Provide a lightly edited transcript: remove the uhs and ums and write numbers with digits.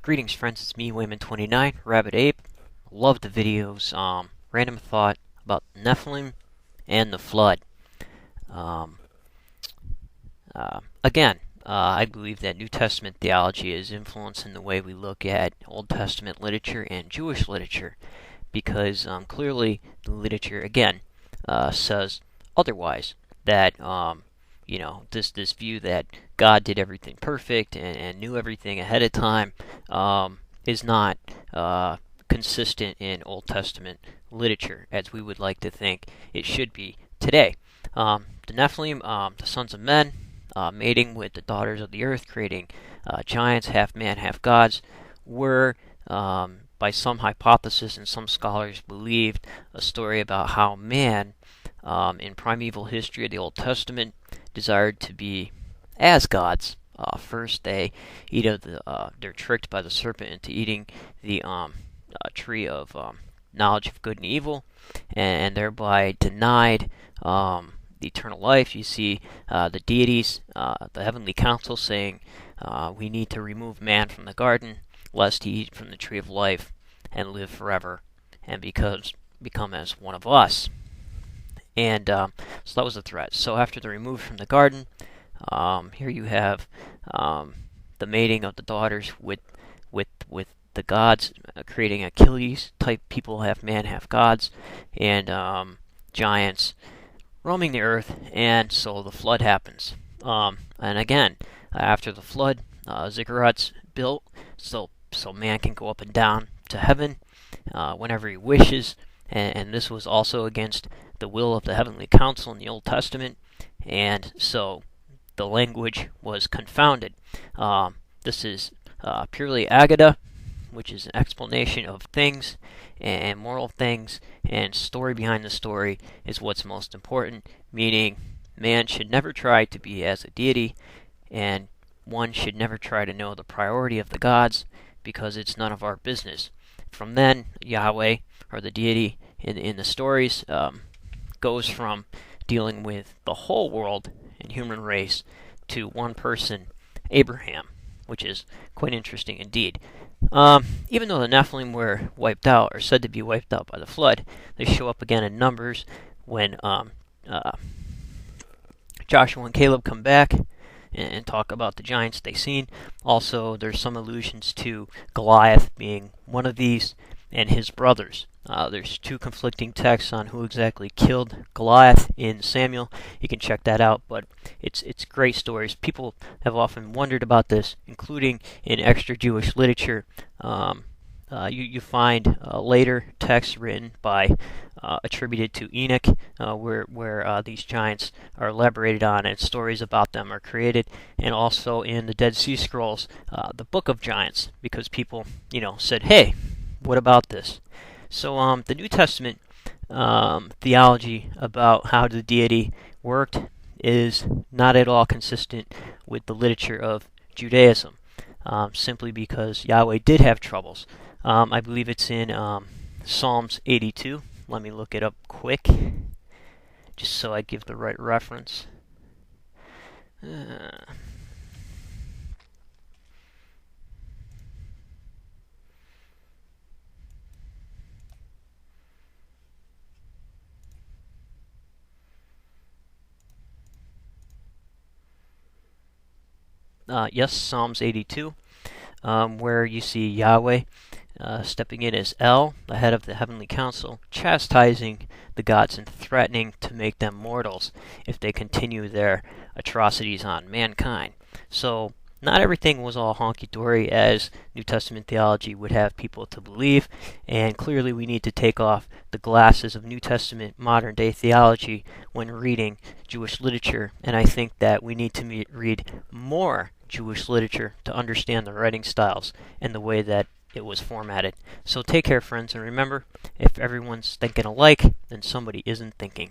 Greetings, friends. It's me, Wayman29, Rabbit Ape. Love the videos. Random thought about Nephilim and the flood. Um, again, I believe that New Testament theology is influencing the way we look at Old Testament literature and Jewish literature, because clearly the literature again says otherwise. That this view that God did everything perfect and knew everything ahead of time is not consistent in Old Testament literature as we would like to think it should be today. The Nephilim, the sons of men, mating with the daughters of the earth, creating giants, half man, half gods, were by some hypothesis and some scholars believed a story about how man in primeval history of the Old Testament desired to be as gods. First, they eat of they're tricked by the serpent into eating the tree of knowledge of good and evil, and thereby denied the eternal life. You see the deities, the heavenly council, saying we need to remove man from the garden, lest he eat from the tree of life and live forever, and become as one of us. And so that was the threat. So after they're removed from the garden, here you have the mating of the daughters with the gods, creating Achilles type people, half man, half gods, and giants roaming the earth, and so the flood happens. And again, after the flood, ziggurats built so man can go up and down to heaven whenever he wishes, and this was also against the will of the heavenly council in the Old Testament, and so the language was confounded. This is purely Agada, which is an explanation of things and moral things, and story behind the story is what's most important, meaning man should never try to be as a deity, and one should never try to know the priority of the gods, because it's none of our business. From then, Yahweh, or the deity in the stories, goes from dealing with the whole world and human race to one person, Abraham, which is quite interesting indeed. Even though the Nephilim were wiped out, or said to be wiped out by the flood, they show up again in Numbers when Joshua and Caleb come back and talk about the giants they seen. Also, there's some allusions to Goliath being one of these and his brothers. There's two conflicting texts on who exactly killed Goliath in Samuel. You can check that out, but it's great stories. People have often wondered about this, including in extra Jewish literature. You find later texts written by attributed to Enoch, where these giants are elaborated on and stories about them are created, and also in the Dead Sea Scrolls, the Book of Giants, because people said, "Hey, what about this?" So the New Testament theology about how the deity worked is not at all consistent with the literature of Judaism, simply because Yahweh did have troubles. I believe it's in Psalms 82. Let me look it up quick, just so I give the right reference. Yes, Psalms 82, where you see Yahweh stepping in as El, the head of the heavenly council, chastising the gods and threatening to make them mortals if they continue their atrocities on mankind. So not everything was all honky-dory as New Testament theology would have people to believe, and clearly we need to take off the glasses of New Testament modern-day theology when reading Jewish literature, and I think that we need to read more Jewish literature to understand the writing styles and the way that it was formatted. So take care, friends, and remember, if everyone's thinking alike, then somebody isn't thinking.